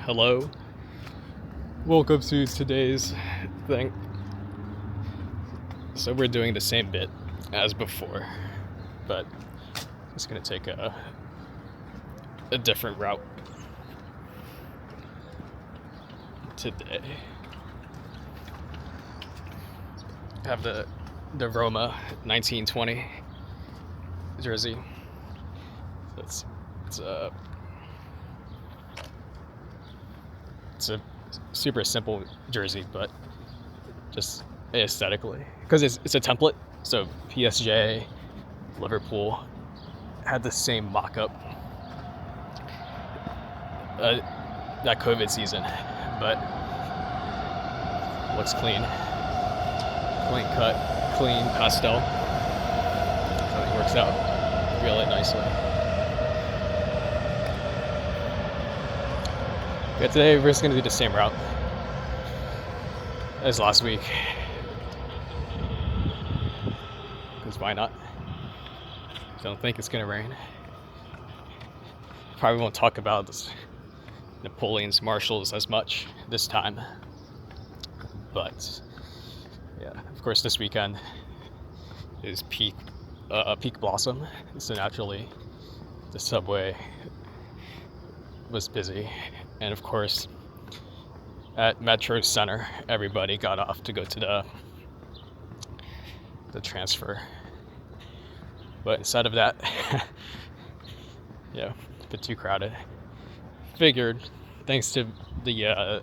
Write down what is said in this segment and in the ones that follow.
hello. Welcome to today's thing. So we're doing the same bit as before, but it's going to take a different route today. I have the Roma 1920 jersey. It's a super simple jersey, but just aesthetically, because it's a template. So PSG, Liverpool had the same mock-up that COVID season, but looks clean cut, clean pastel. So it works out really nicely. Yeah, today we're just going to do the same route as last week. Because why not? Don't think it's going to rain. Probably won't talk about this Napoleon's Marshals as much this time. But yeah, of course this weekend is peak blossom. So naturally the subway was busy. And of course, at Metro Center, everybody got off to go to the transfer. But instead of that, a bit too crowded. Figured, thanks to the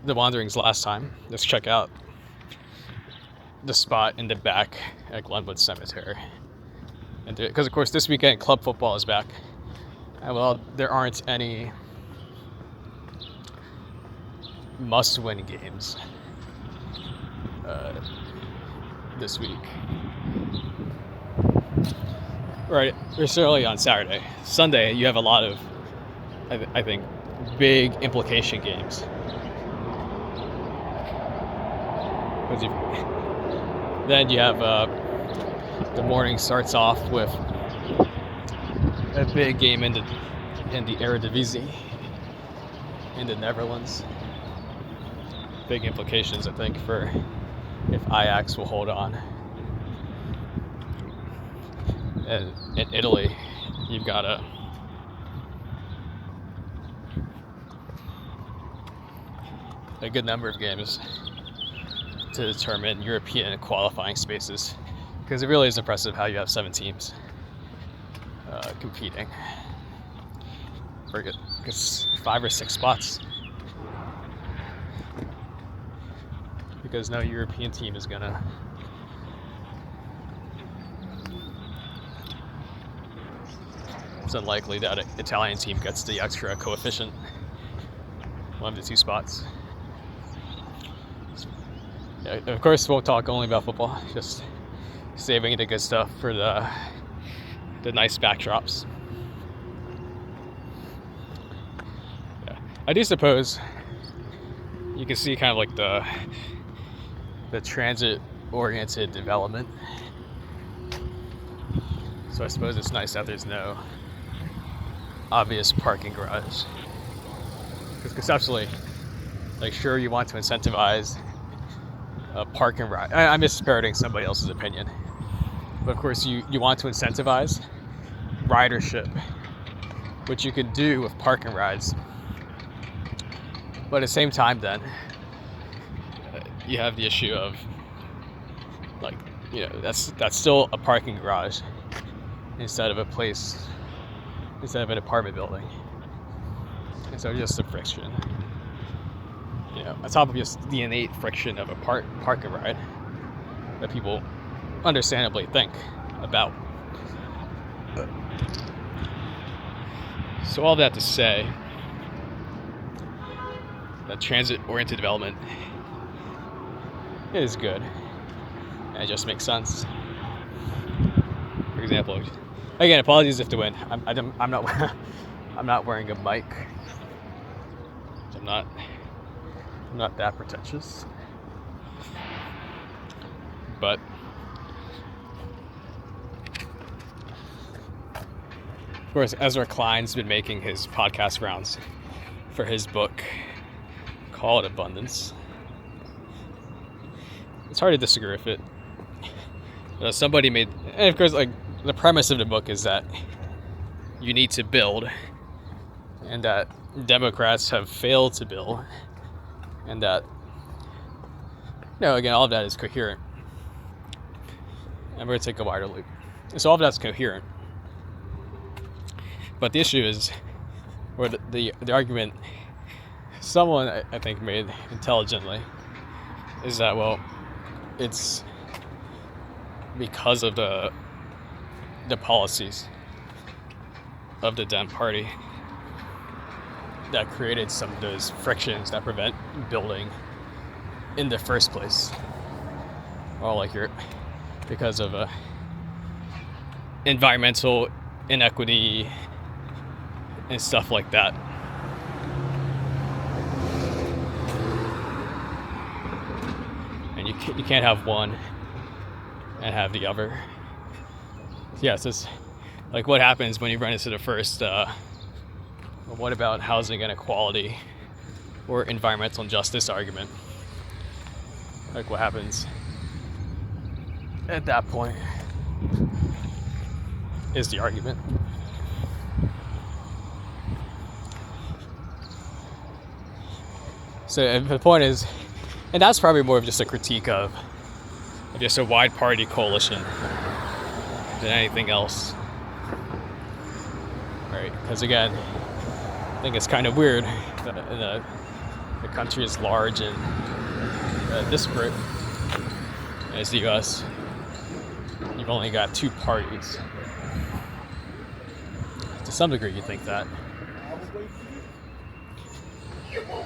wanderings last time, let's check out the spot in the back at Glenwood Cemetary. And because of course this weekend club football is back. And well, there aren't any must-win games this week. Right, necessarily on Saturday. Sunday, you have a lot of, I think, big implication games. Then you have the morning starts off with a big game in the Eredivisie in the Netherlands. Big implications, I think, for if Ajax will hold on. And in Italy, you've got a good number of games to determine European qualifying spaces, because it really is impressive how you have 7 teams competing for 5 or 6 spots, because no European team is gonna it's unlikely that an Italian team gets the extra coefficient, 1 to 2 spots. Yeah, of course, we'll talk only about football, just saving the good stuff for the nice backdrops. Yeah. I do suppose you can see kind of like the transit-oriented development. So I suppose it's nice that there's no obvious parking garage. Because conceptually, like, sure, you want to incentivize a park and ride. I'm just parroting somebody else's opinion. But of course, you want to incentivize ridership, which you can do with park and rides. But at the same time, then, you have the issue of, like, that's still a parking garage instead of an apartment building. And so just the friction, on top of just the innate friction of a park and ride that people understandably think about. So all that to say that transit-oriented development is good, and it just makes sense. For example, again, apologies if to win. I'm not wearing a mic. I'm not that pretentious. But of course, Ezra Klein's been making his podcast rounds for his book called Abundance. It's hard to disagree with it. Somebody made, and of course, like, the premise of the book is that you need to build, and that Democrats have failed to build, and that, again, all of that is coherent. I'm going to take a wider loop. So all of that's coherent. But the issue is, or the argument someone I think made intelligently, is that, well, it's because of the policies of the Dem Party that created some of those frictions that prevent building in the first place. Or like because of environmental inequity and stuff like that. And you can't have one and have the other. Yeah, it's just like what happens when you run into the first, what about housing inequality or environmental injustice argument? Like what happens at that point is the argument. So the point is, and that's probably more of just a critique of just a wide party coalition than anything else, right? Because again, I think it's kind of weird that the country is large and disparate as the U.S. You've only got two parties. To some degree, you think that.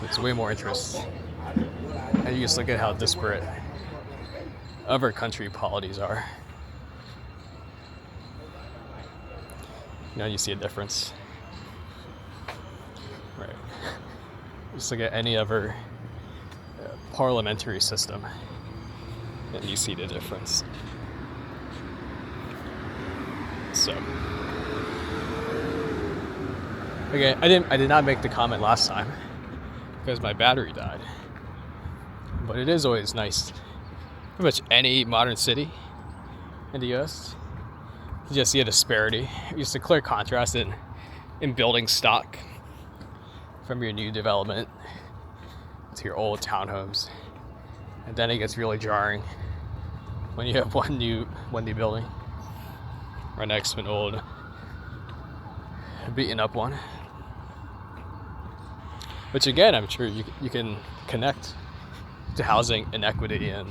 There's way more interest. And you just look at how disparate other country polities are. You see a difference. Right. Just look at any other parliamentary system and you see the difference. So, again, I did not make the comment last time because my battery died. But it is always nice, pretty much any modern city in the US, to just see a disparity, just a clear contrast in building stock from your new development to your old townhomes. And then it gets really jarring when you have one new building right next to an old beaten up one. Which again, I'm sure you can connect to housing inequity and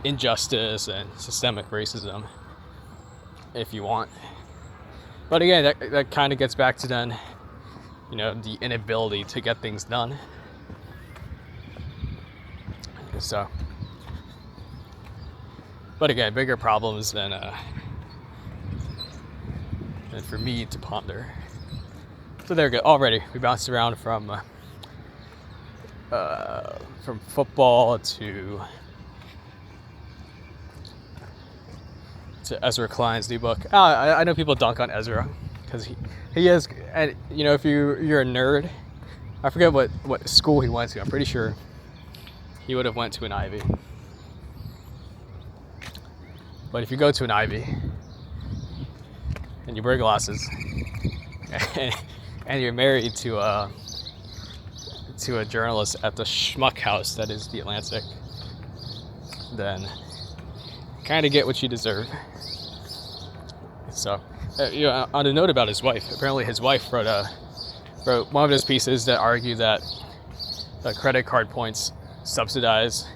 injustice and systemic racism if you want. But again, that kind of gets back to then, the inability to get things done. So, but again, bigger problems than for me to ponder. So there we go. Already, we bounced around from football to Ezra Klein's new book. I know people dunk on Ezra because he is, and if you're a nerd, I forget what school he went to. I'm pretty sure he would have went to an Ivy. But if you go to an Ivy and you wear glasses and you're married to a journalist at the schmuck house that is the Atlantic, then kind of get what you deserve. So, on a note about his wife, apparently his wife wrote one of his pieces that argued that credit card points subsidize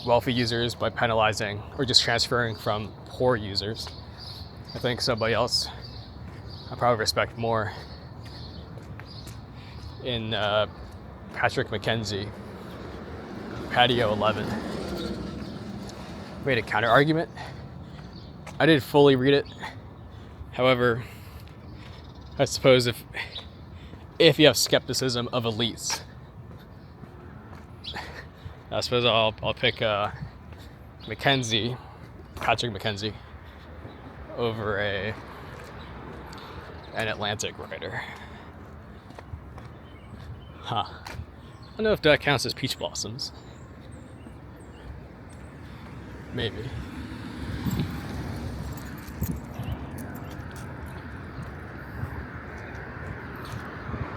wealthy users by penalizing or just transferring from poor users. I think somebody else I probably respect more in Patrick McKenzie, Patio 11, made a counter argument. I didn't fully read it. However, I suppose if you have skepticism of elites, I suppose I'll pick Patrick McKenzie, over an Atlantic writer. Huh. I don't know if that counts as peach blossoms. Maybe.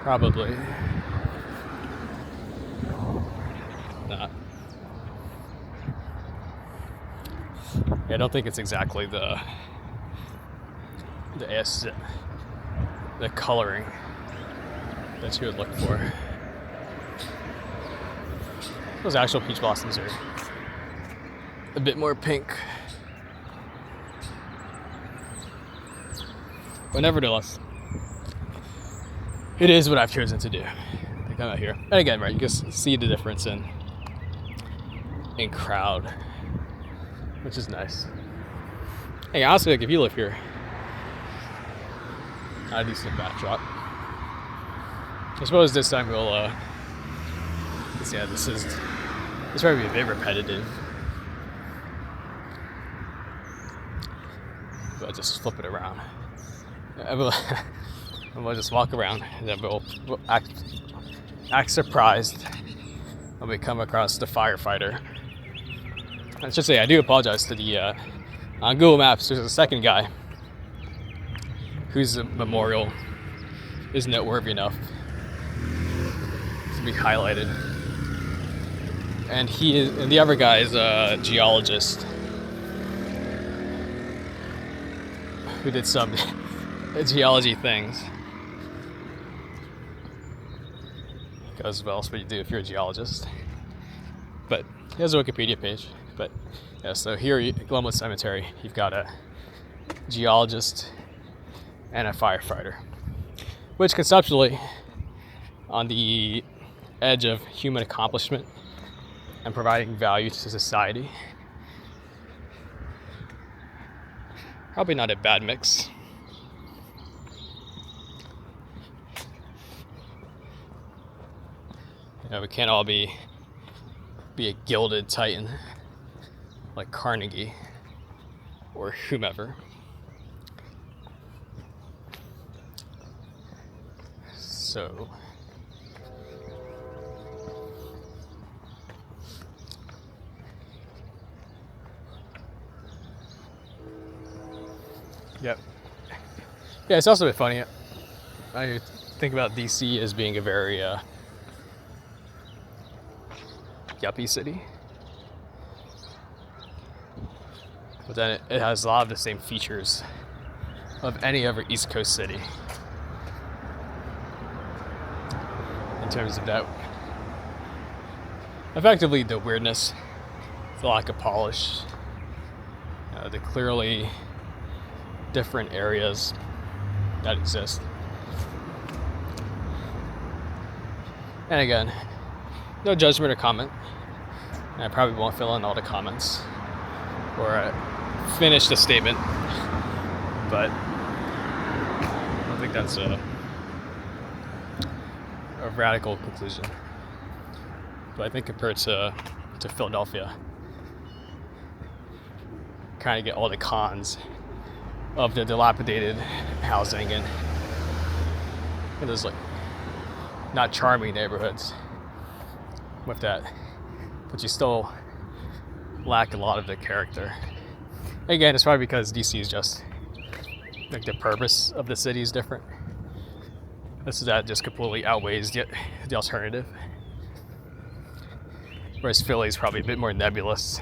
Probably. Not. Yeah, I don't think it's exactly the coloring that you would look for. Those actual peach blossoms are a bit more pink. But nevertheless, it is what I've chosen to do. I come out here. And again, right, you can see the difference in crowd, which is nice. Hey, honestly, like if you live here, I do some backdrop. I suppose this time we'll, yeah, this probably a bit repetitive. But I'll just flip it around. And we'll just walk around, and then we'll act surprised when we come across the firefighter. I should say, I do apologize to the, on Google Maps, there's a second guy whose memorial is noteworthy enough to be highlighted. And the other guy is a geologist who did some geology things. Because what else would you do if you're a geologist? But he has a Wikipedia page. But yeah, so here at Glenwood Cemetery, you've got a geologist and a firefighter, which conceptually, on the edge of human accomplishment and providing value to society, probably not a bad mix. You know, we can't all be a gilded titan like Carnegie or whomever. So yep. Yeah, it's also a bit funny. I think about DC as being a very yuppie city. But then it has a lot of the same features of any other East Coast city. In terms of that, effectively the weirdness, the lack of polish, the clearly different areas that exist. And again, no judgment or comment. And I probably won't fill in all the comments or finish the statement, but I don't think that's a radical conclusion. But I think compared to Philadelphia, kind of get all the cons of the dilapidated housing and those like not charming neighborhoods with that, but you still lack a lot of the character. Again, it's probably because DC is just like the purpose of the city is different. That just completely outweighs the alternative. Whereas Philly is probably a bit more nebulous,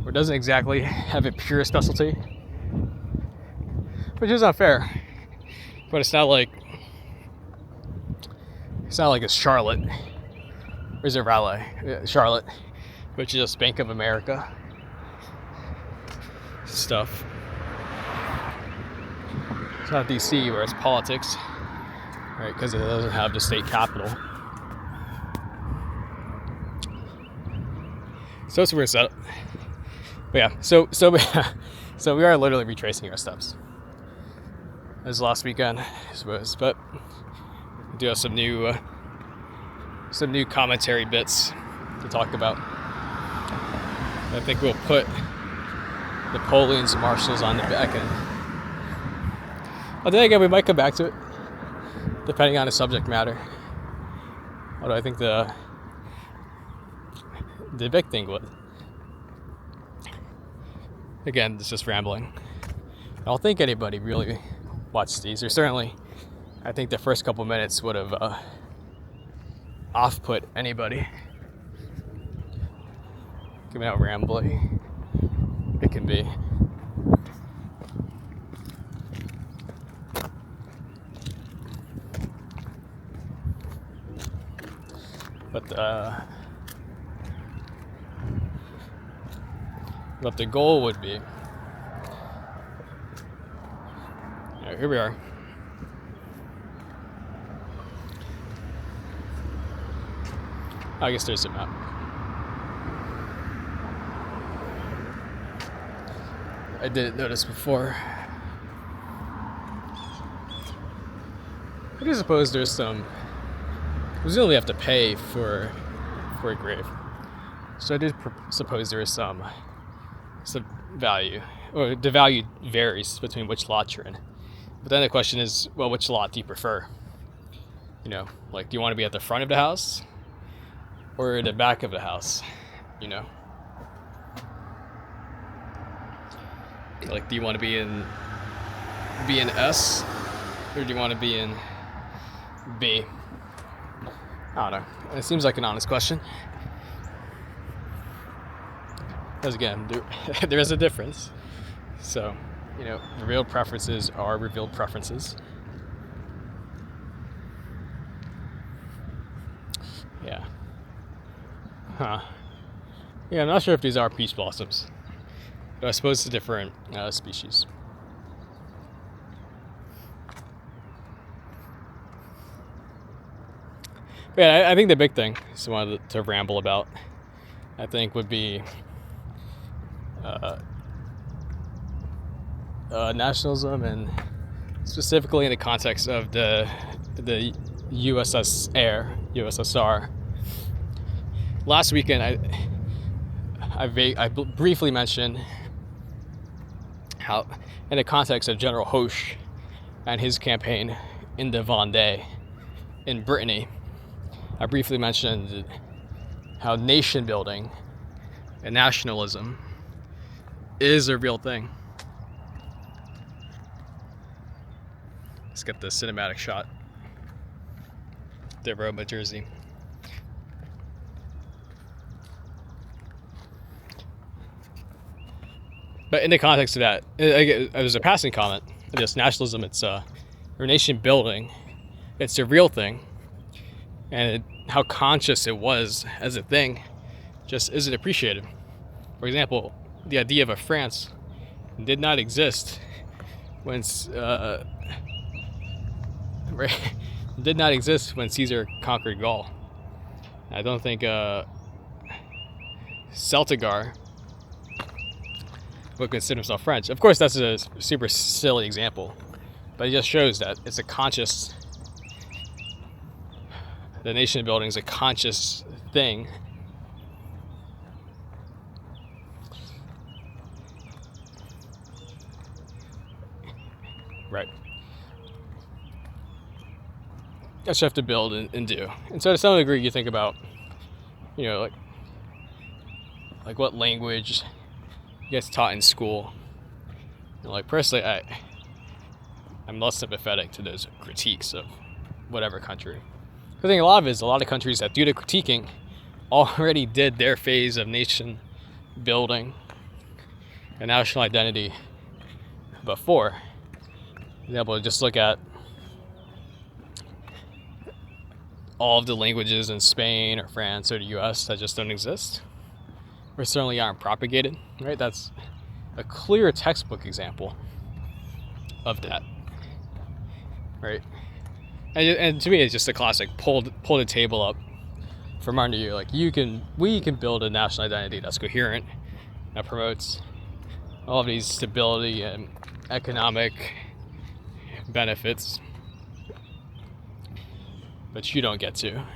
or doesn't exactly have a pure specialty, which is unfair. But it's not like it's Charlotte, or is it Raleigh? Charlotte, which is just Bank of America stuff. It's not DC where it's politics, right? Because it doesn't have the state capital. So it's a weird setup. But yeah, so we are literally retracing our steps. As last weekend, I suppose, but we do have some new commentary bits to talk about. I think we'll put Napoleon's and Marshals on the back end. But then again, we might come back to it, depending on the subject matter. Although I think the big thing was, again, it's just rambling. I don't think anybody really watched these. Or certainly, I think the first couple minutes would have off-put anybody. Given how rambly it can be. But the goal would be, here we are. I guess there's a map. I didn't notice before. I do suppose there's some. Presumably have to pay for a grave, so I did suppose there is some value, or the value varies between which lot you're in. But then the question is, well, which lot do you prefer? You know, like, do you want to be at the front of the house or the back of the house? You know, like, do you want to be in S or do you want to be in B? I don't know. It seems like an honest question. Because again, there is a difference. So, you know, revealed preferences are revealed preferences. Yeah. Huh. Yeah, I'm not sure if these are peach blossoms. But I suppose it's a different species. But yeah, I think the big thing, so I wanted to ramble about, I think would be nationalism, and specifically in the context of the USSR. Last weekend, I briefly mentioned how, in the context of General Hoche and his campaign in the Vendée in Brittany, I briefly mentioned how nation building and nationalism is a real thing. Let's get the cinematic shot. The Roma jersey. But in the context of that, it was a passing comment. Just nationalism, it's or nation building, it's a real thing. And how conscious it was as a thing just isn't appreciated. For example, the idea of a France did not exist when Caesar conquered Gaul. I don't think Celtigar would consider himself French. Of course, that's a super silly example, but it just shows that it's a conscious. The nation building is a conscious thing. Right. That's what you have to build and do. And so to some degree, you think about, you know, like what language gets taught in school. And like, personally, I'm less sympathetic to those critiques of whatever country. The thing a lot of countries that do the critiquing already did their phase of nation building and national identity before. For example, just look at all of the languages in Spain or France or the US that just don't exist, or certainly aren't propagated, right? That's a clear textbook example of that, right? And to me, it's just a classic pull the table up from under you. Like, we can build a national identity that's coherent, that promotes all of these stability and economic benefits, but you don't get to.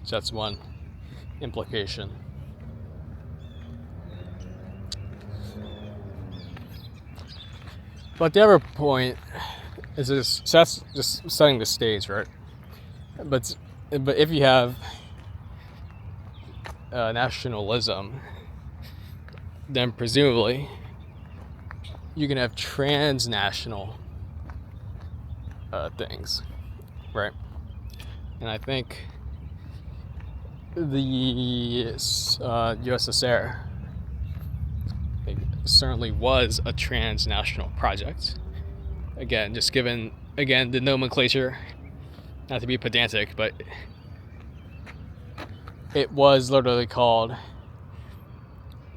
So that's one implication. But the other point is this, so that's just setting the stage, right? But if you have nationalism, then presumably you can have transnational things, right? And I think the USSR certainly was a transnational project. Again, just given the nomenclature, not to be pedantic, but it was literally called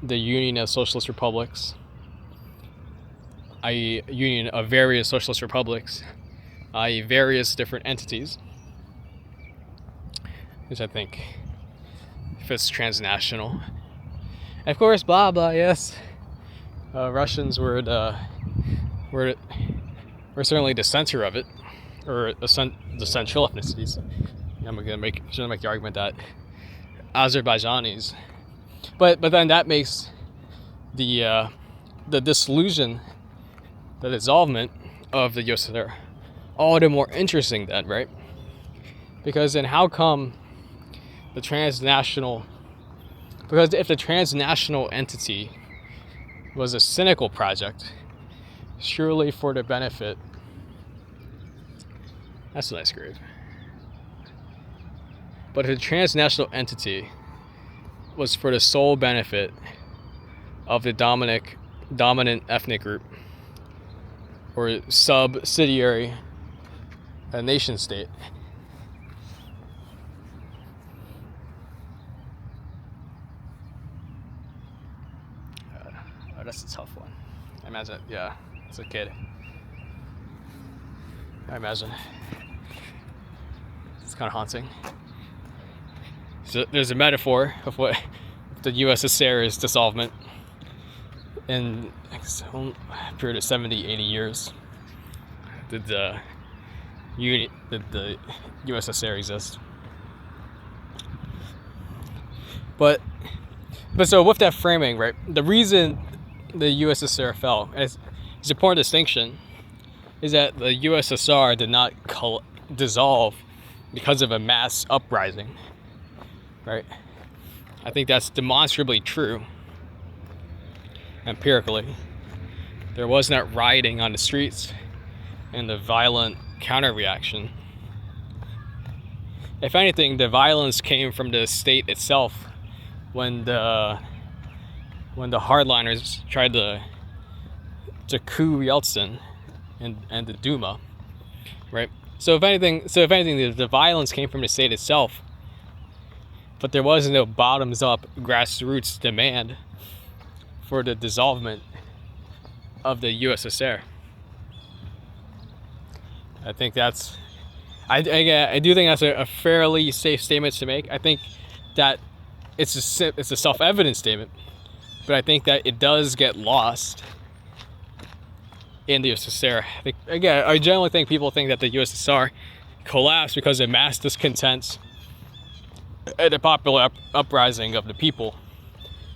the Union of Socialist Republics, i.e. union of various socialist republics, i.e. various different entities, which I think fits transnational. And of course, blah blah. Yes, Russians were certainly the center of it, or the central ethnicities. I'm gonna make the argument that Azerbaijanis, but then that makes the dissolution, the dissolvement of the USSR all the more interesting then, right? Because then how come the transnational, because if the transnational entity was a cynical project, surely for the benefit, that's a nice grade. But if the transnational entity was for the sole benefit of the dominant ethnic group or subsidiary nation state, that's a tough one. I imagine, yeah, as a kid, I imagine it's kind of haunting. So there's a metaphor of what the USSR's dissolvement in a period of 70, 80 years. Did the USSR exist? But so with that framing, right, the reason the USSR fell, and it's an important distinction, is that the USSR did not dissolve because of a mass uprising, right? I think that's demonstrably true. Empirically, there was not rioting on the streets and the violent counter-reaction. If anything, the violence came from the state itself when the hardliners tried to coup Yeltsin and the Duma, right? So if anything, the violence came from the state itself, but there was no bottoms-up grassroots demand for the dissolvement of the USSR. I think that's, I do think that's a fairly safe statement to make. I think that it's a self-evident statement, but I think that it does get lost in the USSR. I generally think people think that the USSR collapsed because of mass discontent at the popular uprising of the people,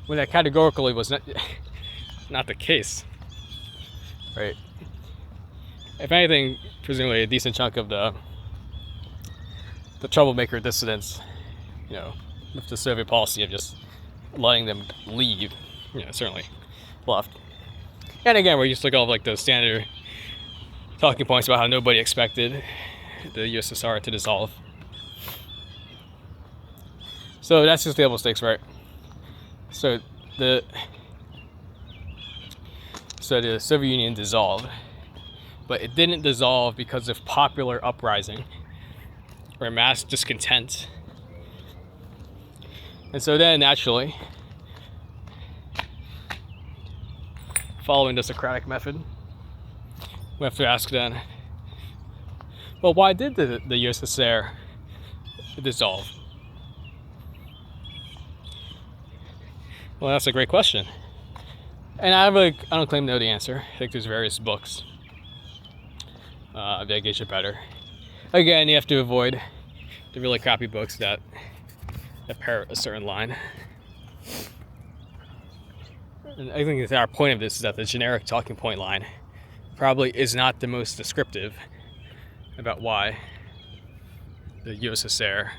when that categorically was not the case, right? If anything, presumably a decent chunk of the troublemaker dissidents, with the Soviet policy of just letting them leave, certainly left. And again, we just look at all like those standard talking points about how nobody expected the USSR to dissolve. So that's just table stakes, right? So the Soviet Union dissolved, but it didn't dissolve because of popular uprising or mass discontent. And so then, naturally, following the Socratic method, we have to ask then, well, why did the USSR dissolve? Well, that's a great question. And I don't claim to know the answer. I think there's various books that get you better. Again, you have to avoid the really crappy books that parrot a certain line. And I think that our point of this is that the generic talking point line probably is not the most descriptive about why the USSR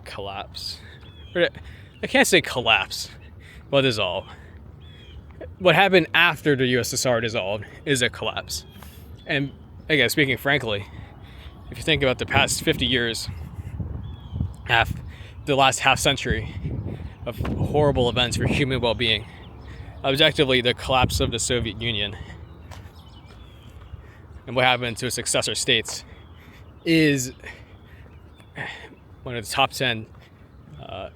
collapse. I can't say collapse, but dissolve. What happened after the USSR dissolved is a collapse. And again, speaking frankly, if you think about the past 50 years, the last half century of horrible events for human well-being, objectively the collapse of the Soviet Union and what happened to its successor states is one of the top 10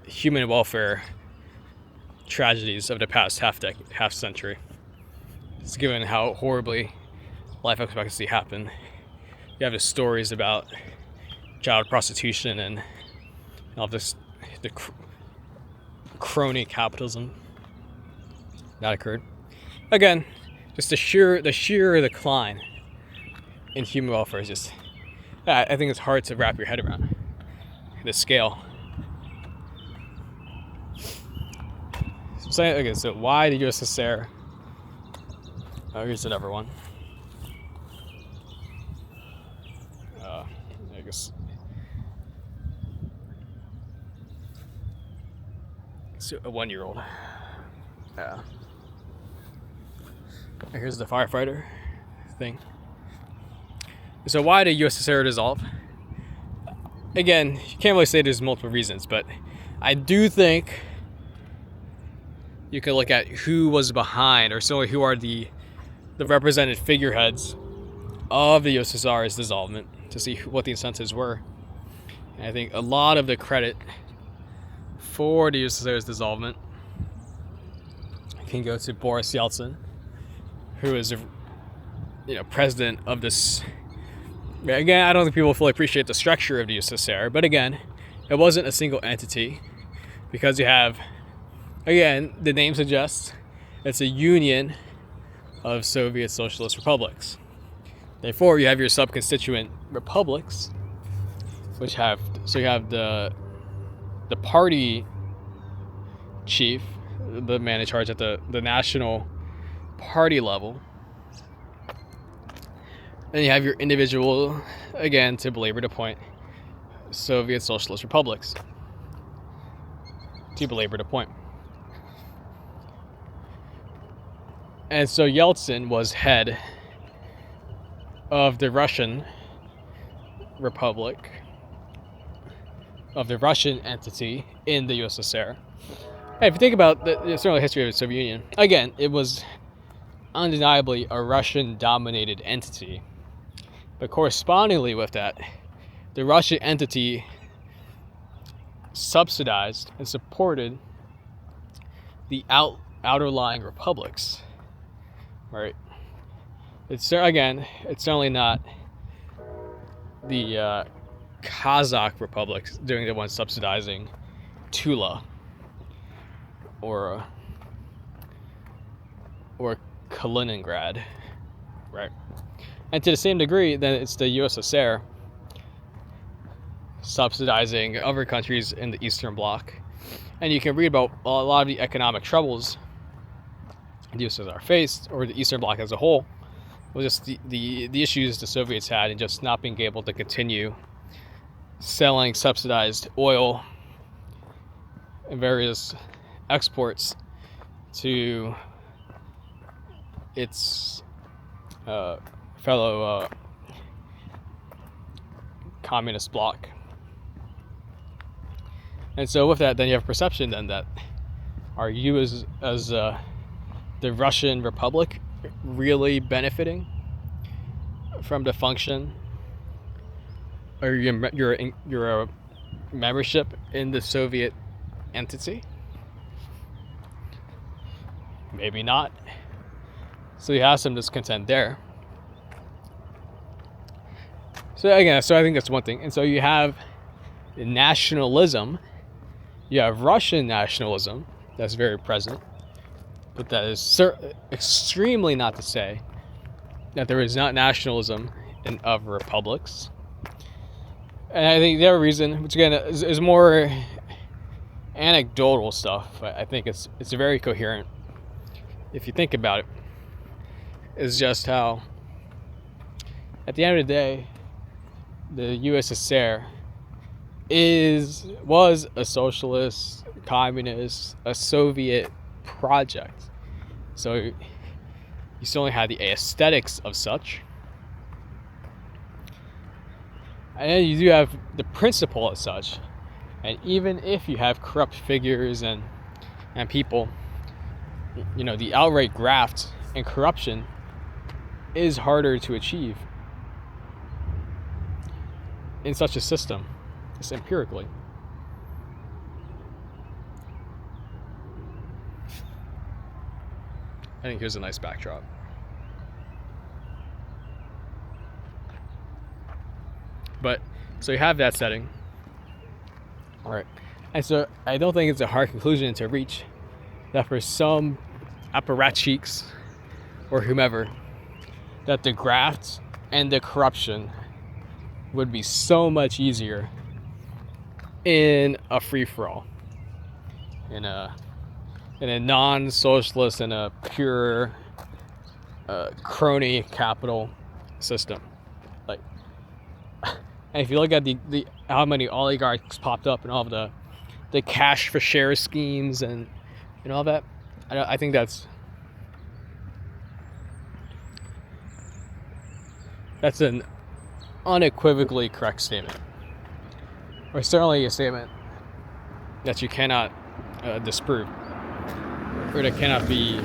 human welfare tragedies of the past half century. It's given how horribly life expectancy happened. You have the stories about child prostitution and all this, the crony capitalism that occurred. Again, just the sheer decline in human welfare is just, I think it's hard to wrap your head around the scale. So why the USSR? Oh, here's another one. I guess it's a 1-year-old. Yeah. Here's the firefighter thing. So why did USSR dissolve? Again, you can't really say there's multiple reasons, but I do think you could look at who was behind, or certainly who are the represented figureheads of the USSR's dissolvement, to see what the incentives were. And I think a lot of the credit for the USSR's dissolvement can go to Boris Yeltsin, who is president of this. Again, I don't think people fully appreciate the structure of the USSR, but again, it wasn't a single entity, because you have, again, the name suggests it's a union of Soviet socialist republics. Therefore, you have your sub-constituent republics, which have, so you have the party chief, the man in charge at the national party level. Then you have your individual, again, to belabor the point, Soviet socialist republics. To belabor the point. And so Yeltsin was head of the Russian Republic, of the Russian entity in the USSR. Hey, if you think about the history of the Soviet Union, again, it was undeniably a Russian-dominated entity. But correspondingly with that, the Russian entity subsidized and supported the outerlying republics. Right. It's certainly not the Kazakh republics doing the ones subsidizing Tula or Kaliningrad, right? And to the same degree, then it's the USSR subsidizing other countries in the Eastern Bloc, and you can read about a lot of the economic troubles the USSR faced, or the Eastern Bloc as a whole, was just the issues the Soviets had in just not being able to continue selling subsidized oil and various exports to its fellow communist bloc. And so with that, then you have perception then that, are you as the Russian Republic really benefiting from the function, or your membership in the Soviet entity? Maybe not. So you have some discontent there. So I think that's one thing. And so you have nationalism. You have Russian nationalism that's very present. But that is extremely not to say that there is not nationalism in other republics. And I think the other reason, which again is more anecdotal stuff, but I think it's very coherent if you think about it, is just how, at the end of the day, the USSR was a socialist, communist, a Soviet project. So you still only had the aesthetics of such. And then you do have the principle as such. And even if you have corrupt figures and people, the outright graft and corruption is harder to achieve in such a system, just empirically. I think here's a nice backdrop. But, so you have that setting. Alright. And so I don't think it's a hard conclusion to reach that for some apparatchiks or whomever, that the graft and the corruption would be so much easier in a free-for-all, in a non-socialist and a pure crony capital system. Like, and if you look at the how many oligarchs popped up and all of the cash for share schemes and all that, I think that's an unequivocally correct statement, or certainly a statement that you cannot disprove, or that cannot be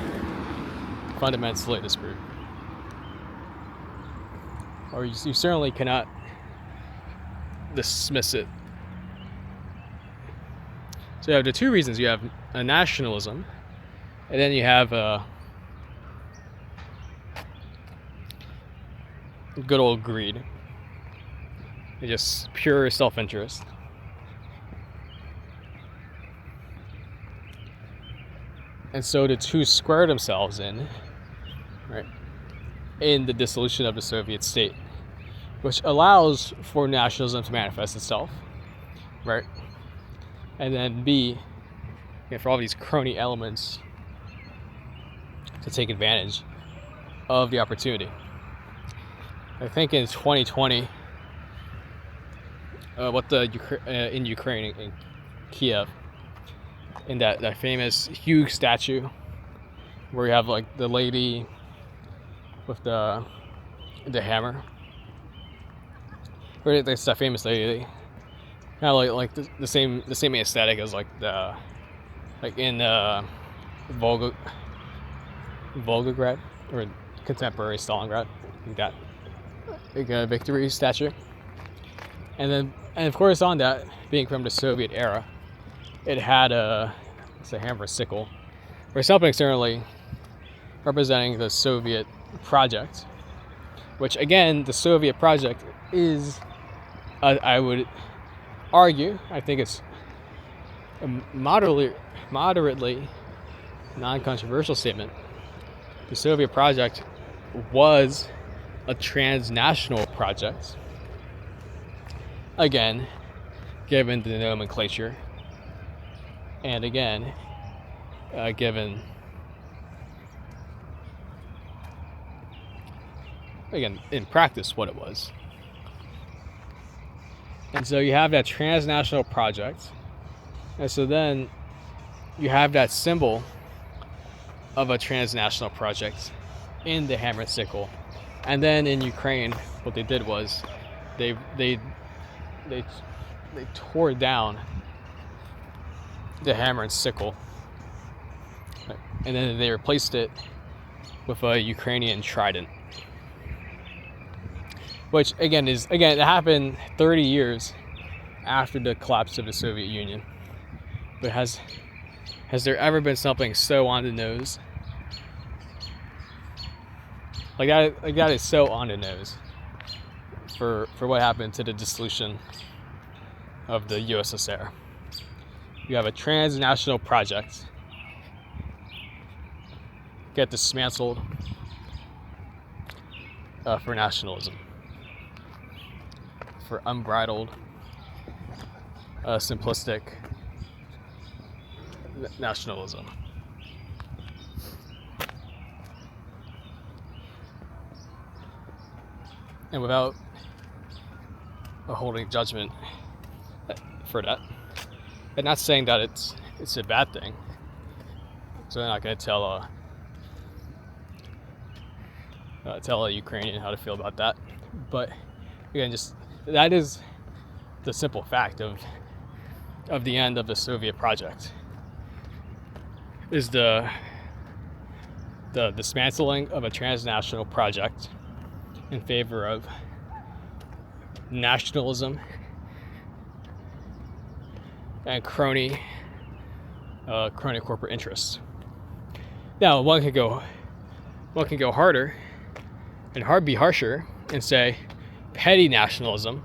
fundamentally disproved, or you certainly cannot dismiss it. So you have the two reasons. You have a nationalism, and then you have good old greed. It's just pure self-interest. And so the two square themselves in the dissolution of the Soviet state, which allows for nationalism to manifest itself, right? And then B, for all these crony elements to take advantage of the opportunity. I think in 2020, in Ukraine, in Kiev, in that famous huge statue where you have like the lady with the hammer, or it's that famous lady, kind of like the same aesthetic as like in Volgograd or contemporary Stalingrad, like that. Like a victory statue, and of course on that, being from the Soviet era, it had a hammer sickle or something certainly representing the Soviet project, which again the Soviet project is, I would argue, I think it's a moderately non-controversial statement. The Soviet project was a transnational project, again given the nomenclature, and again given in practice what it was. And so you have that transnational project, and so then you have that symbol of a transnational project in the hammer and sickle. And then in Ukraine, what they did was they tore down the hammer and sickle, and then they replaced it with a Ukrainian trident, which it happened 30 years after the collapse of the Soviet Union. But has there ever been something so on the nose? Like that is so on the nose for what happened to the dissolution of the USSR. You have a transnational project get dismantled for nationalism, for unbridled, simplistic nationalism. And without holding judgment for that. And not saying that it's a bad thing. So they're not going to tell a Ukrainian how to feel about that. But again, just that is the simple fact of the end of the Soviet project. Is the dismantling of a transnational project in favor of nationalism and crony corporate interests. Now, one can go harder and be harsher and say petty nationalism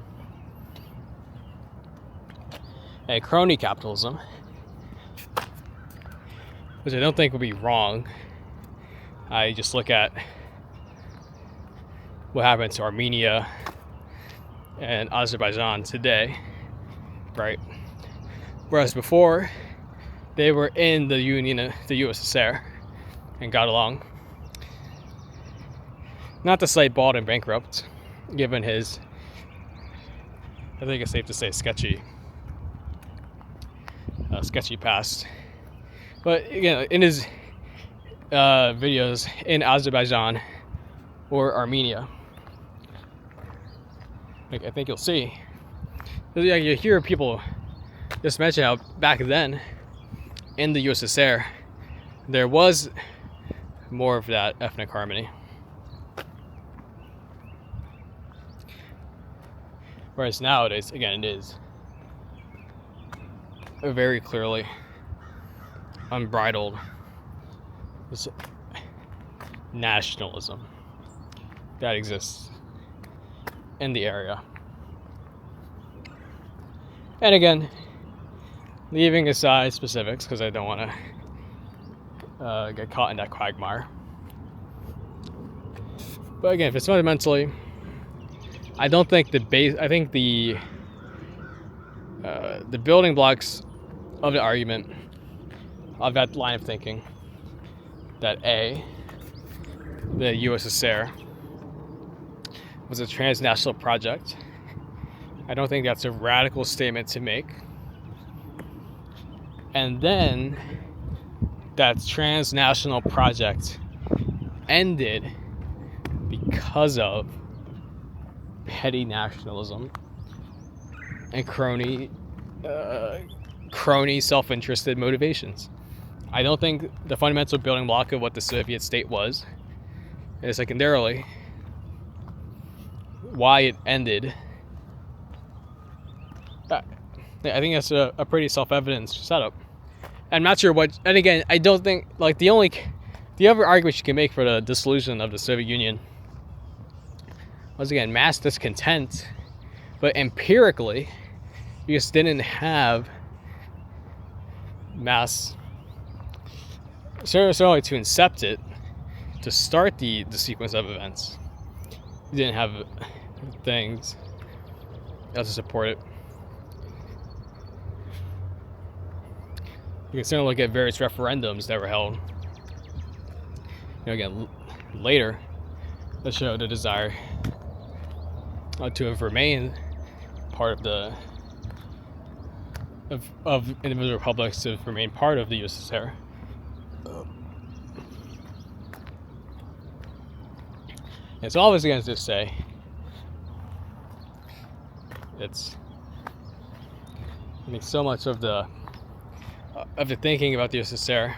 and crony capitalism, which I don't think would be wrong. I just look at what happened to Armenia and Azerbaijan today, right? Whereas before, they were in the USSR, and got along. Not to say Baldwin bankrupt, given his, I think it's safe to say, sketchy past. But again, in his videos in Azerbaijan or Armenia, I think you'll see, you hear people just mention how back then in the USSR there was more of that ethnic harmony, whereas nowadays, again, it is very clearly unbridled nationalism that exists in the area. And again, leaving aside specifics because I don't want to get caught in that quagmire. But again, if it's fundamentally, I don't think the base. I think the building blocks of the argument of that line of thinking that the USSR was a transnational project. I don't think that's a radical statement to make. And then that transnational project ended because of petty nationalism and crony self-interested motivations. I don't think the fundamental building block of what the Soviet state was, and secondarily, why it ended. I think that's a pretty self-evident setup. I'm not sure what, and again, I don't think, like, the other argument you can make for the dissolution of the Soviet Union was, again, mass discontent, but empirically, you just didn't have mass, certainly to incept it, to start the sequence of events. You didn't have things to support it. You can certainly look at various referendums that were held, again, later, that showed a desire to have remained part of the of individual republics, to remain part of the USSR. And so all this again is to say, I think so much of the thinking about the USSR,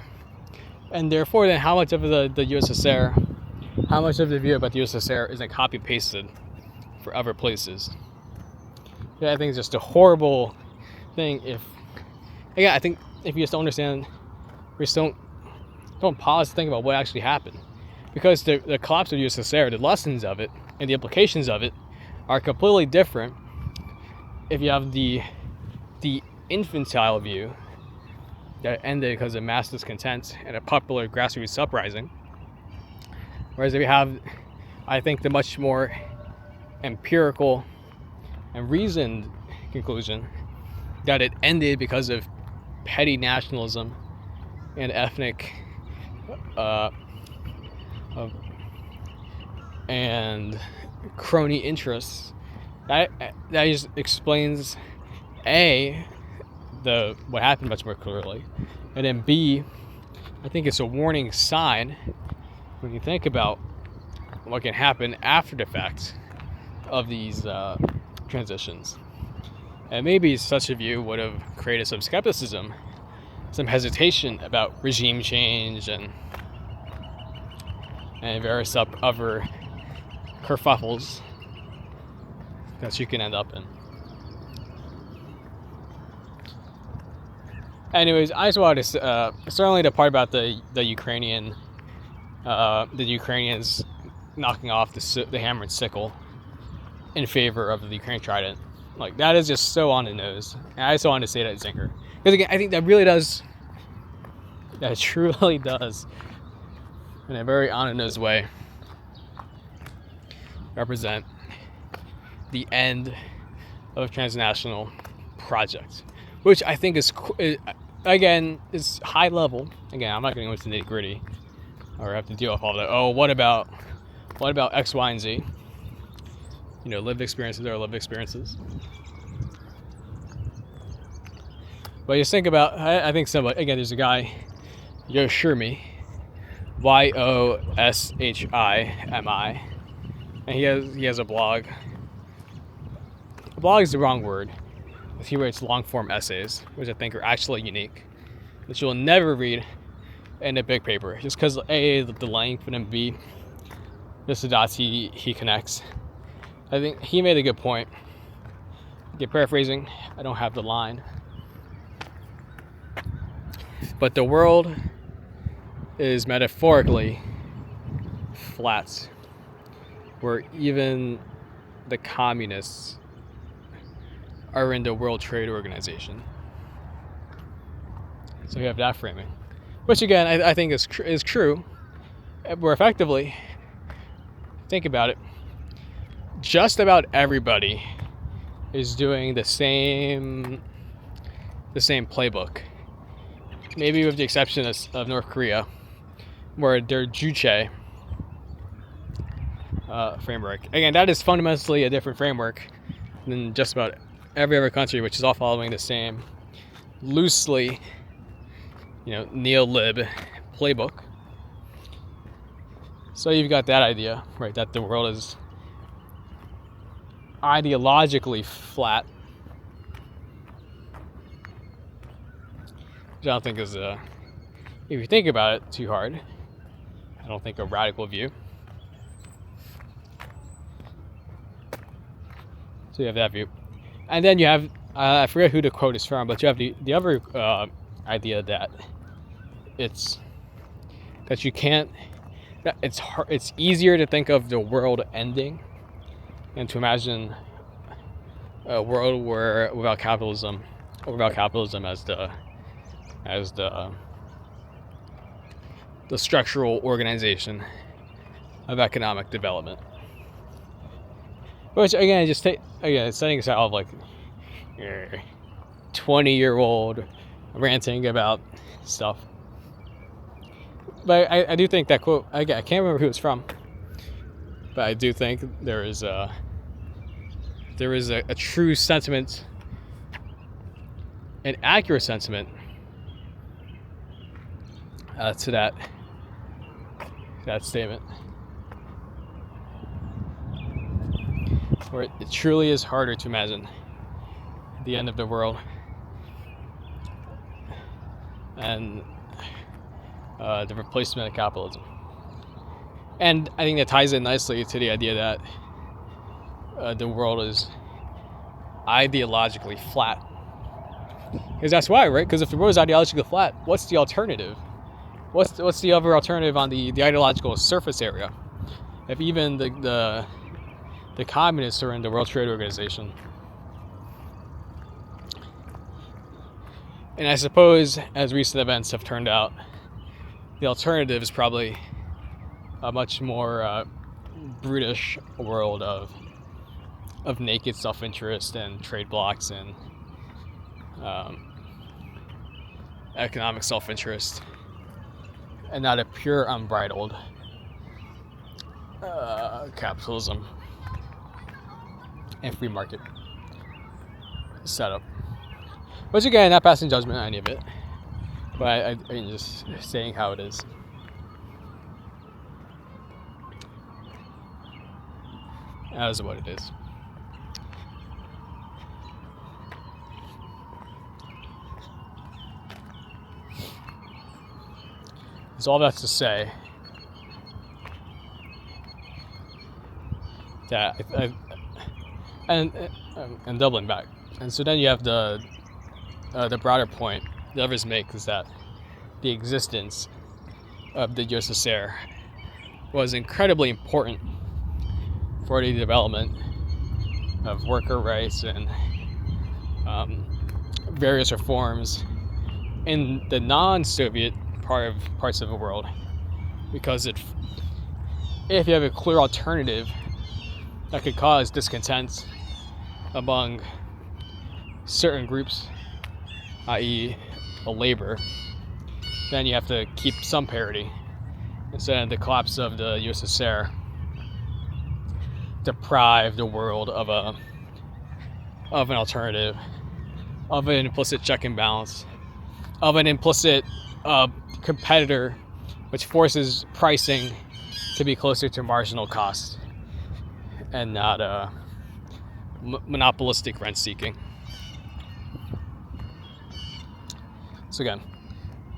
and therefore then how much of the USSR, how much of the view about the USSR isn't copy pasted for other places. Yeah, I think it's just a horrible thing. I think if you just don't understand, we just don't pause to think about what actually happened, because the collapse of the USSR, the lessons of it and the implications of it are completely different if you have the infantile view that ended because of mass discontent and a popular grassroots uprising, whereas if you have, I think, the much more empirical and reasoned conclusion that it ended because of petty nationalism and ethnic and crony interests That just explains what happened much more clearly, and then B, I think it's a warning sign when you think about what can happen after the fact of these transitions. And maybe such a view would have created some skepticism, some hesitation about regime change and various other kerfuffles that you can end up in. Anyways, I just wanted to certainly the part about the Ukrainians knocking off the hammer and sickle in favor of the Ukrainian trident. Like, that is just so on the nose. And I just wanted to say that, Zinker. Because again, I think that truly does, in a very on the nose way, represent the end of transnational project, which I think is high level. Again, I'm not going to go into the nitty gritty or have to deal with all that. Oh, what about X, Y, and Z? Lived experiences are lived experiences. But just think about, I think somebody, again, there's a guy, Yoshimi, Yoshimi, and he has a blog. A blog is the wrong word. He writes long form essays, which I think are actually unique, which you'll never read in a big paper, just because A, the length, and then B, just the dots he connects. I think he made a good point. Again, paraphrasing, I don't have the line. But the world is metaphorically flat, where even the communists are in the World Trade Organization. So you have that framing, which again I think is true. Where effectively, think about it, just about everybody is doing the same playbook. Maybe with the exception of North Korea, where their Juche framework. Again, that is fundamentally a different framework than just about every other country, which is all following the same loosely, neo-lib playbook. So you've got that idea, right, that the world is ideologically flat. Which I don't think is if you think about it too hard, I don't think a radical view. So you have that view. And then you have, I forget who the quote is from, but you have the other idea that you can't, that it's easier to think of the world ending and to imagine a world without capitalism as the structural organization of economic development. Which again, it's setting aside all of like 20-year-old ranting about stuff. But I do think that quote, I can't remember who it's from, but I do think there is a true sentiment, an accurate sentiment to that statement, where it truly is harder to imagine the end of the world and the replacement of capitalism. And I think that ties in nicely to the idea that the world is ideologically flat. Because that's why, right? Because if the world is ideologically flat, what's the alternative? What's the other alternative on the ideological surface area? If even the communists are in the World Trade Organization. And I suppose, as recent events have turned out, the alternative is probably a much more brutish world of naked self-interest and trade blocks and economic self-interest, and not a pure unbridled capitalism and free market setup. Which again, not passing judgment on any of it, but I'm just saying how it is. That is what it is. So all that's to say that and doubling back, and so then you have the broader point the others make is that the existence of the USSR was incredibly important for the development of worker rights and various reforms in the non-Soviet parts of the world, because if you have a clear alternative that could cause discontent among certain groups, i.e. the labor, then you have to keep some parity. Instead of the collapse of the USSR deprive the world of an alternative, of an implicit check and balance, of an implicit competitor, which forces pricing to be closer to marginal cost and not monopolistic rent seeking.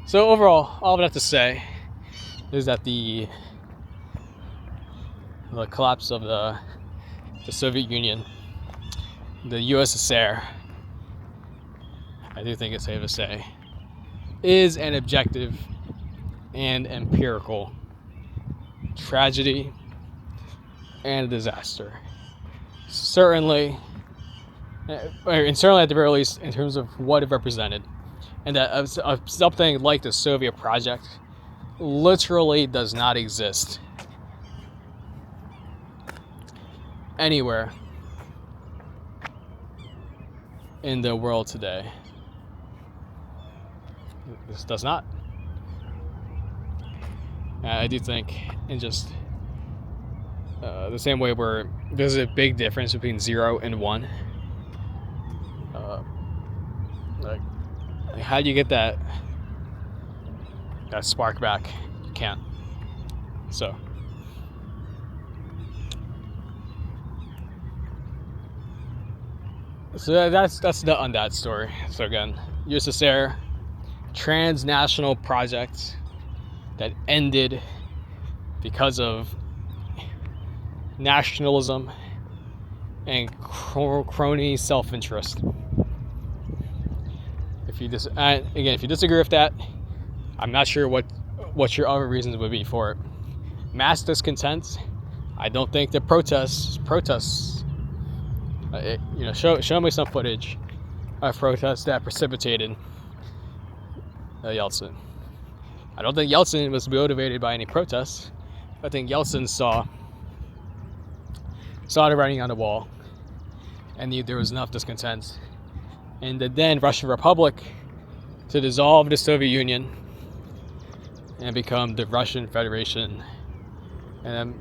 So overall, all I have to say is that the collapse of the Soviet Union, the USSR, I do think it's safe to say, is an objective and empirical tragedy and a disaster. Certainly at the very least, in terms of what it represented, and that something like the Soviet project literally does not exist anywhere in the world today. This does not. I do think, in just the same way where there's a big difference between 0 and 1. Like how do you get that spark back? You can't. So that's on that story. So again, USSR, transnational project that ended because of nationalism and crony self-interest. If you disagree with that, I'm not sure what your other reasons would be for it. Mass discontent. I don't think the protests. Show me some footage of protests that precipitated Yeltsin. I don't think Yeltsin was motivated by any protests. I think Yeltsin saw the writing on the wall and knew there was enough discontent in the then Russian Republic to dissolve the Soviet Union and become the Russian Federation, and then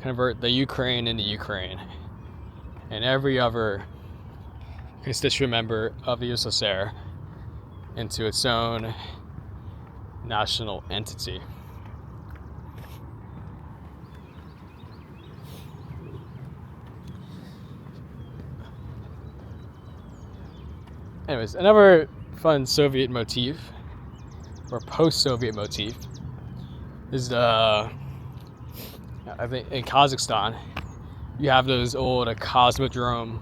convert the Ukraine into Ukraine and every other constituent member of the USSR into its own national entity. Anyways, another fun Soviet motif, or post-Soviet motif, is I think in Kazakhstan, you have those old cosmodrome,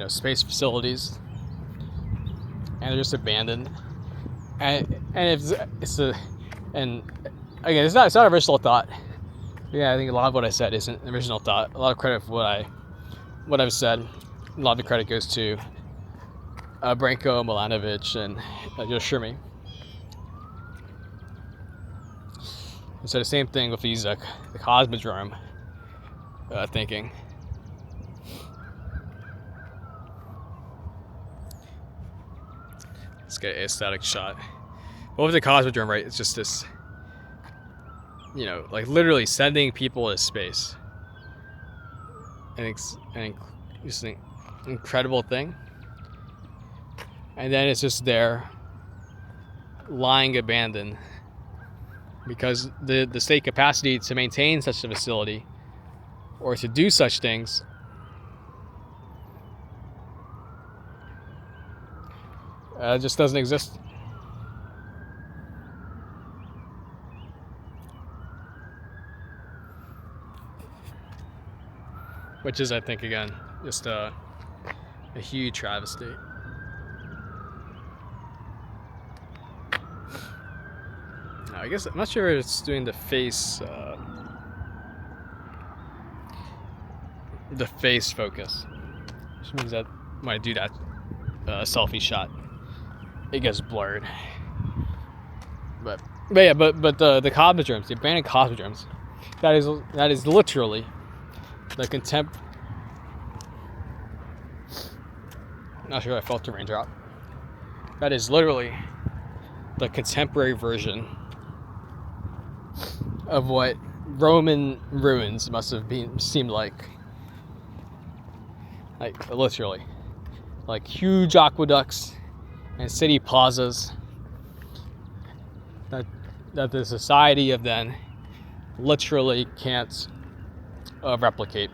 space facilities, and they're just abandoned. And it's again, it's not original thought. Yeah, I think a lot of what I said isn't original thought. A lot of credit for what I've said. A lot of the credit goes to Branko Milanovic and Yoshimi. So the same thing with these the cosmodrome thinking. Let's get a static shot. But with the cosmodrome, right, it's just this, literally sending people to space. just an incredible thing. And then it's just there, lying abandoned, because the state capacity to maintain such a facility or to do such things just doesn't exist. Which is, I think, again, just a huge travesty. I guess I'm not sure if it's doing the face focus, which means that when I do that selfie shot, it gets blurred. But the cosmodromes, the abandoned cosmodromes, that is literally the not sure if I felt the raindrop. That is literally the contemporary version of what Roman ruins must have seemed like. Like, literally. Like huge aqueducts and city plazas that the society of then literally can't replicate.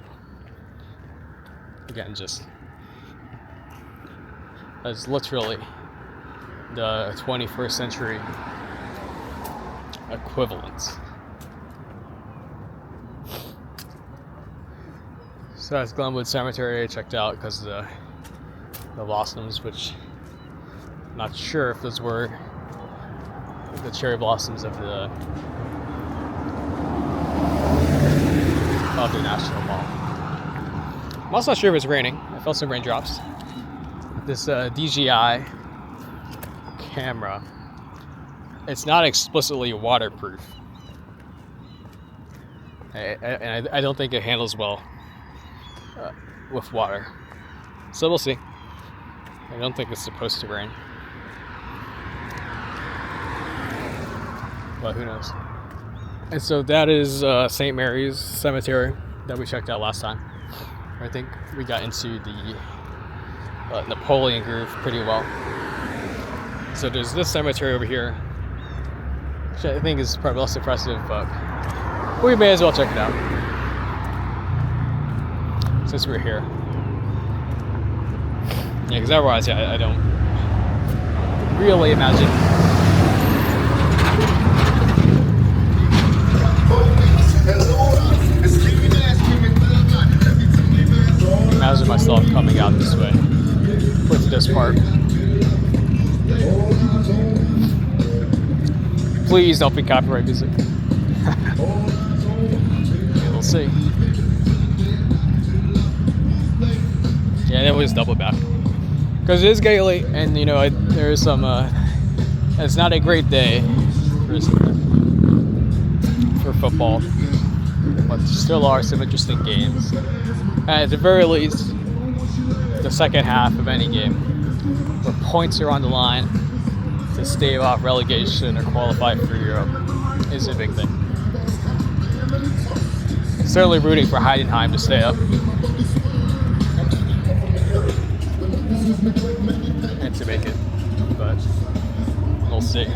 Again, just as literally the 21st century equivalent. So that's Glenwood Cemetery I checked out because of the blossoms, which I'm not sure if those were the cherry blossoms of the National Mall. I'm also not sure if it's raining. I felt some raindrops. This DJI camera, it's not explicitly waterproof. And I don't think it handles well with water. So we'll see. I don't think it's supposed to rain. But who knows? And so that is St. Mary's Cemetery that we checked out last time. I think we got into the Napoleon Groove pretty well. So there's this cemetery over here, which I think is probably less impressive, but we may as well check it out since we're here. Yeah, because otherwise, I don't really imagine myself coming out this way with this part. Please don't be copyright music. Yeah, we'll see. Yeah, then we'll just double back. Because it is getting late, and there is some, it's not a great day for football, but there still are some interesting games. And at the very least, the second half of any game, where points are on the line to stave off relegation or qualify for Europe, is a big thing. Certainly rooting for Heidenheim to stay up and to make it, but we'll see.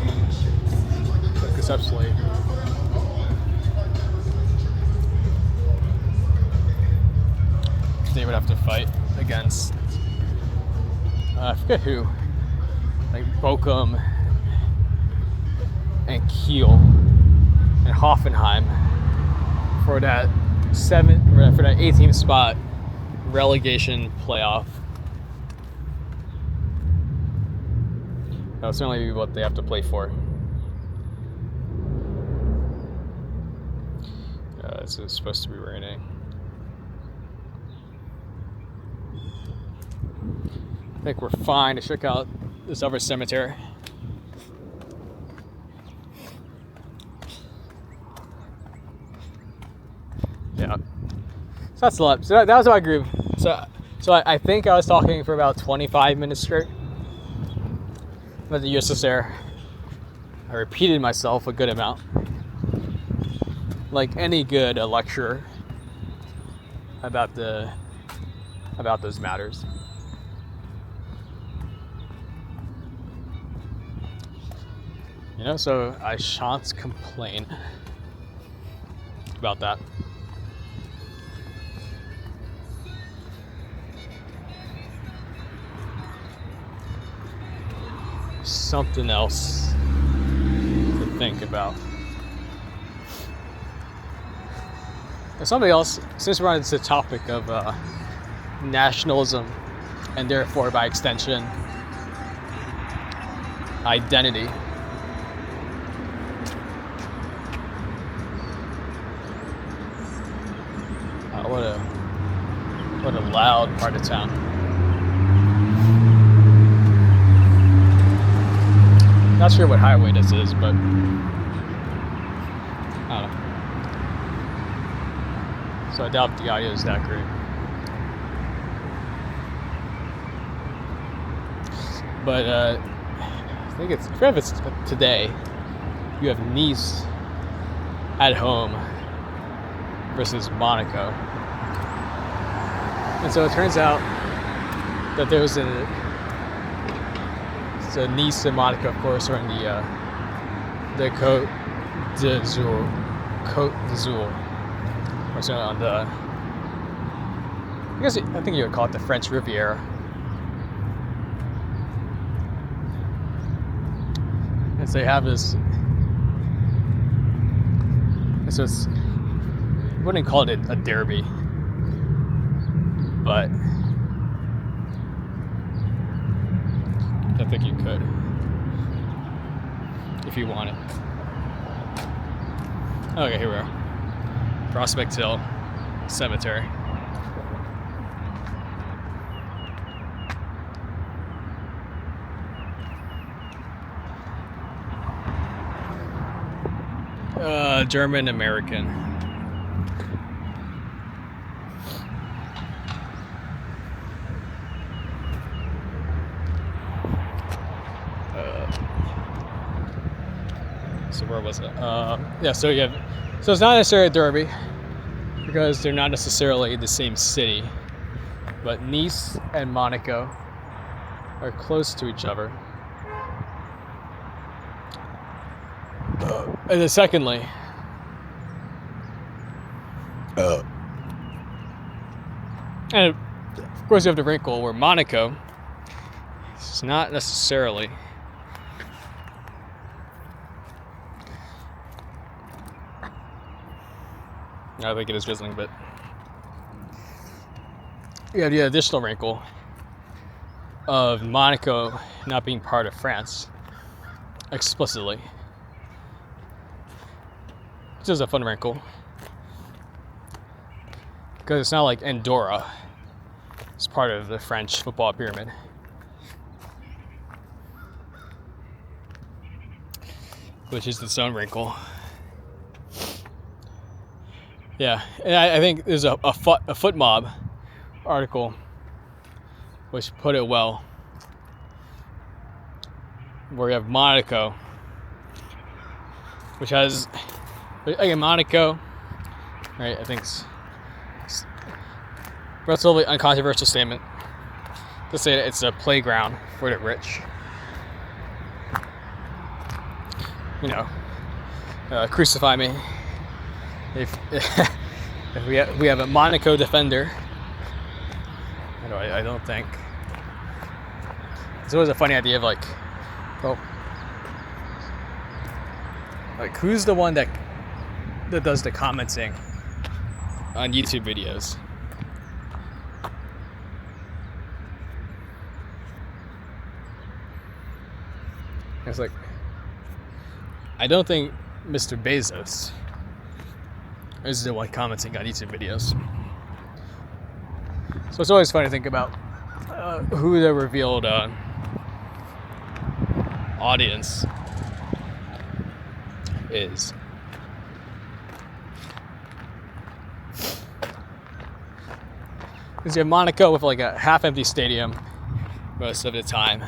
But conceptually, they would have to fight against I forget who, like Bochum and Kiel and Hoffenheim for that 18th spot relegation playoff. That'll certainly be what they have to play for. It's supposed to be raining. I think we're fine to check out this other cemetery. Yeah. So that's a lot. So that was my groove. So I think I was talking for about 25 minutes straight about the USSR. I repeated myself a good amount, like any good lecturer. about those matters. So I shan't complain about that. Something else to think about. And somebody else, since we're on the topic of nationalism and therefore by extension identity, what a loud part of town. Not sure what highway this is, but I don't know. So I doubt the audio is that great. But I think it's today. You have Nice at home versus Monaco. And so it turns out that there was so Nice and Monaco, of course, are in the Côte d'Azur, or so on the, I think you would call it the French Riviera. And so you have this, so it's, I wouldn't call it a derby, but I think you could, if you wanted. Okay, here we are. Prospect Hill Cemetery. German American. So where was it? So it's not necessarily a derby because they're not necessarily the same city, but Nice and Monaco are close to each other. And then secondly, and of course you have the wrinkle where Monaco is not necessarily I think it is drizzling, but you have the additional wrinkle of Monaco not being part of France explicitly, which is a fun wrinkle because it's not like Andorra is part of the French football pyramid. Which is its own wrinkle. Yeah, and I think there's a foot mob article which put it well, where you have Monaco, which has, again, Monaco, right, I think it's relatively uncontroversial statement to say that it's a playground for the rich. Crucify me if we have a Monaco defender. I don't think it's always a funny idea of like who's the one that does the commenting on YouTube videos. It's like, I don't think Mr. Bezos is the one commenting on YouTube videos. So it's always fun to think about who the revealed audience is. Because you have Monaco with like a half-empty stadium most of the time.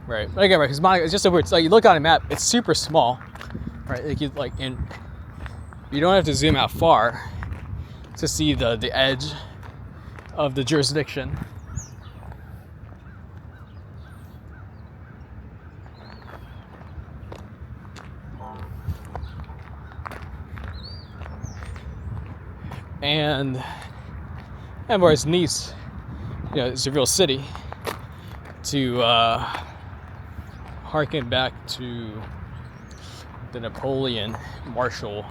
Right. Again, right, because Monaco, it's just a weird. It's like you look on a map, it's super small, right? You don't have to zoom out far to see the edge of the jurisdiction. And whereas Nice, it's a real city, to harken back to the Napoleon Marshall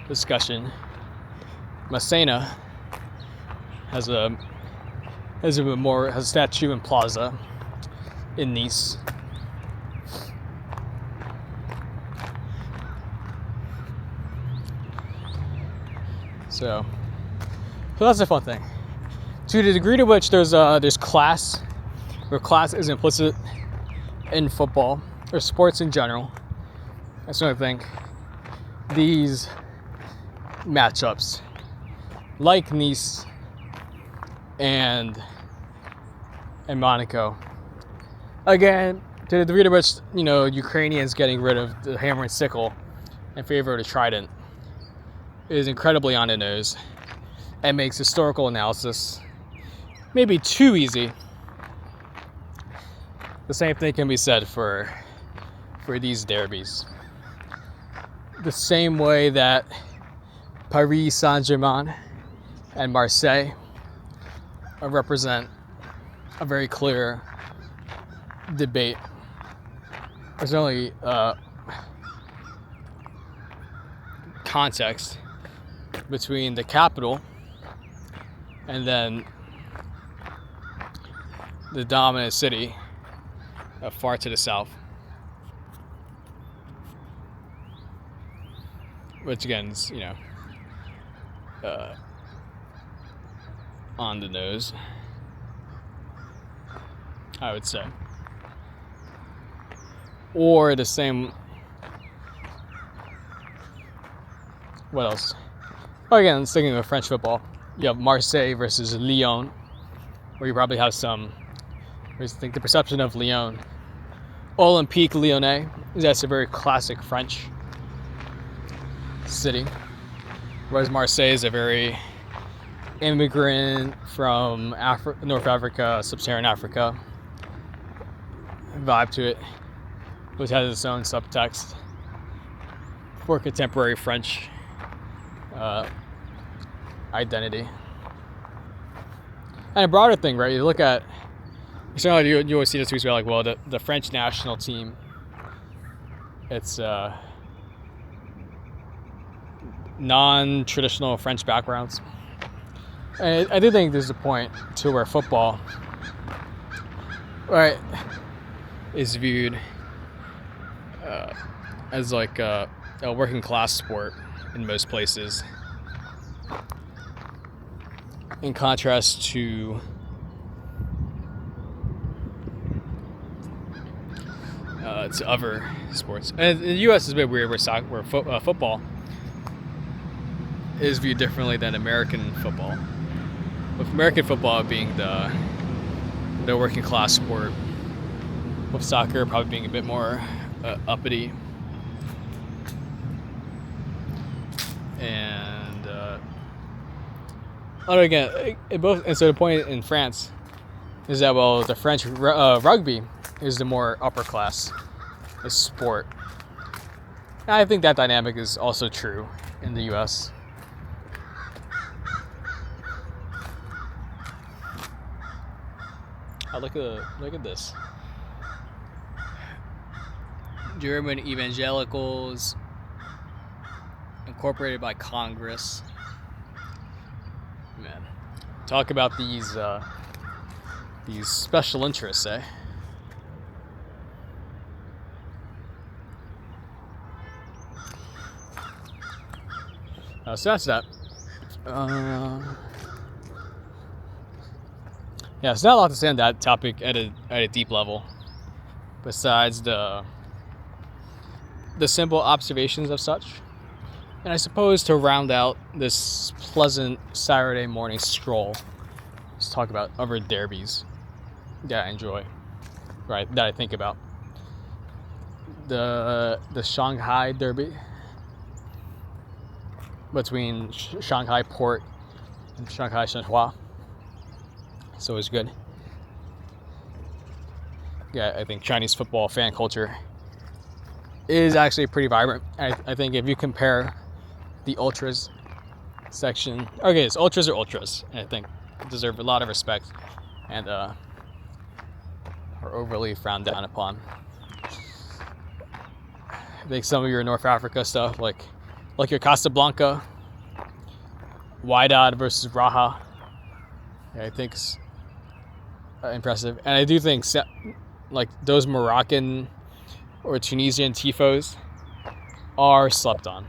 discussion, Massena has a statue and plaza in Nice. So that's a fun thing. To the degree to which there's class, where class is implicit in football or sports in general, I sort of think these matchups, like Nice and Monaco, again, to the degree to which Ukrainians getting rid of the hammer and sickle in favor of the trident, is incredibly on the nose and makes historical analysis maybe too easy. The same thing can be said for these derbies. The same way that Paris Saint-Germain and Marseille represent a very clear debate. There's only context between the capital and then the dominant city far to the south, which again is on the nose, I would say. Or the same. What else? Oh, again, sticking with French football, you have Marseille versus Lyon, where you probably have some. I think the perception of Lyon, Olympique Lyonnais, is that's a very classic French city, whereas Marseille is a very immigrant from North Africa, Sub-Saharan Africa vibe to it, which has its own subtext for contemporary French identity. And a broader thing, right? You look at, you always see this tweets about, like, well, the French national team, it's non-traditional French backgrounds. And I do think there's a point to where football, right, is viewed as like a working class sport in most places, in contrast to other sports. And the U.S. is a bit weird, where football is viewed differently than American football. With American football being the working class sport, with soccer probably being a bit more uppity. And again, and so the point in France is that, well, the French rugby is the more upper class sport. And I think that dynamic is also true in the U.S. Oh, look at this. German evangelicals incorporated by Congress. Man, talk about these special interests, eh? So that's that. Yeah, it's not a lot to say on that topic at a deep level, besides the simple observations of such. And I suppose to round out this pleasant Saturday morning stroll, let's talk about other derbies that I enjoy, right? That I think about. The Shanghai Derby between Shanghai Port Shanghai Shenhua. So it's good. Yeah, I think Chinese football fan culture is actually pretty vibrant. I think if you compare the ultras section, okay, it's ultras are ultras, and I think deserve a lot of respect and are overly frowned down upon. I think some of your North Africa stuff, like your Casablanca, Wydad versus Raja, I think is impressive. And I do think like those Moroccan or Tunisian tifos are slept on.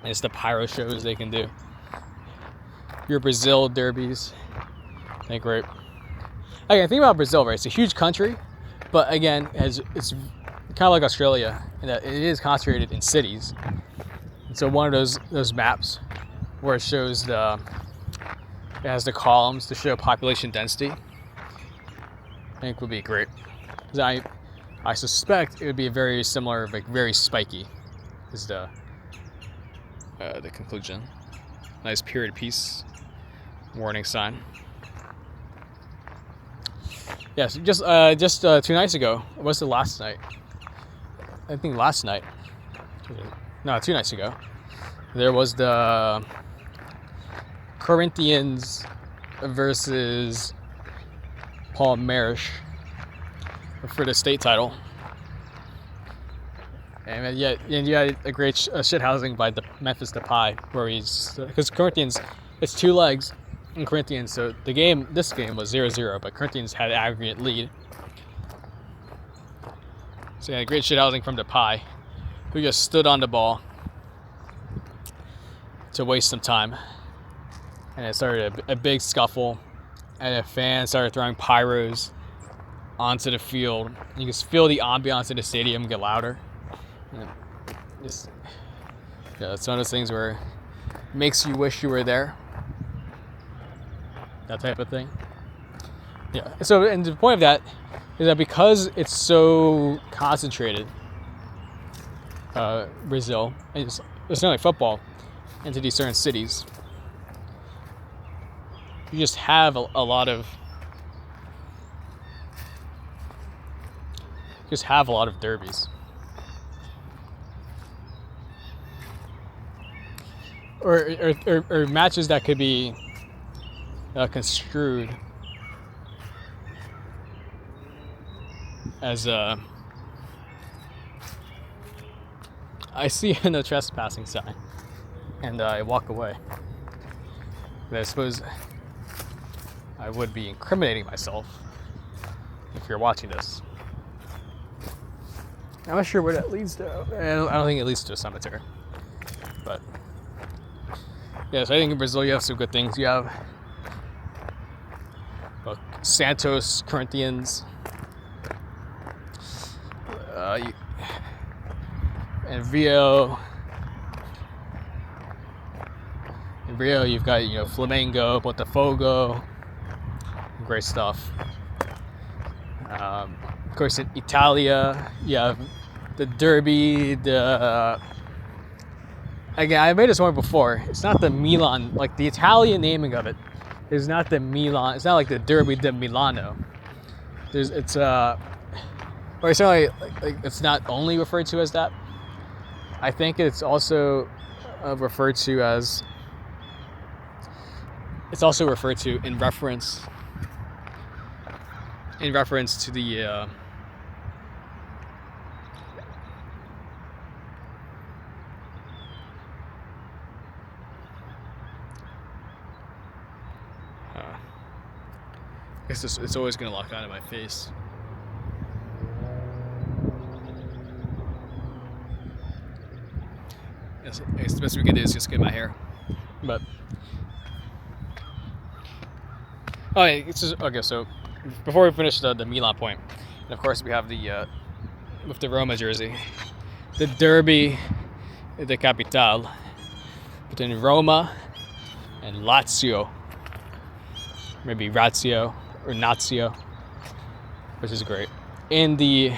And it's the pyro shows they can do. Your Brazil derbies, I think, right? Again, think about Brazil, right? It's a huge country, but again, it's kind of like Australia in that it is concentrated in cities. And so one of those maps where it shows it has the columns to show population density, I think would be great. Because I suspect it would be very similar, like very spiky, is the conclusion. Nice period piece, warning sign. Yes, just 2 nights ago. Was the last night? I think last night. No, 2 nights ago. There was the Corinthians versus Palmeiras for the state title. And you had a great shithousing by the Memphis Depay, where because Corinthians, it's 2 legs in Corinthians, so this game was 0-0, but Corinthians had an aggregate lead. So yeah, great shithousing from Depay, who just stood on the ball to waste some time, and it started a big scuffle, and a fan started throwing pyros onto the field. You can feel the ambiance in the stadium get louder. And it's one of those things where it makes you wish you were there. That type of thing. Yeah. So, and the point of that is that because it's so concentrated, Brazil, and it's not like football, into these certain cities, you just have a lot of derbies. Or matches that could be construed as I see a no trespassing sign and I walk away. But I suppose I would be incriminating myself if you're watching this. I'm not sure where that leads to. I don't think it leads to a cemetery. But yes, I think in Brazil you have some good things. You have Santos Corinthians, and Rio. In Rio, you've got Flamengo, Botafogo, great stuff. Of course, in Italia, you have the Derby. Again, I made this one before. It's not the Milan, like the Italian naming of it is not the Milan. It's not like the Derby di Milano. It's or certainly like it's not only referred to as that. I think it's also referred to as. It's also referred to in reference to the. I guess it's always going to lock onto my face. I guess the best we can do is just get my hair. But it's just, okay. So before we finish the Milan point, and of course we have with the Roma jersey, the Derby de Capitale between Roma and Lazio, maybe Razio or Nazio, which is great. In the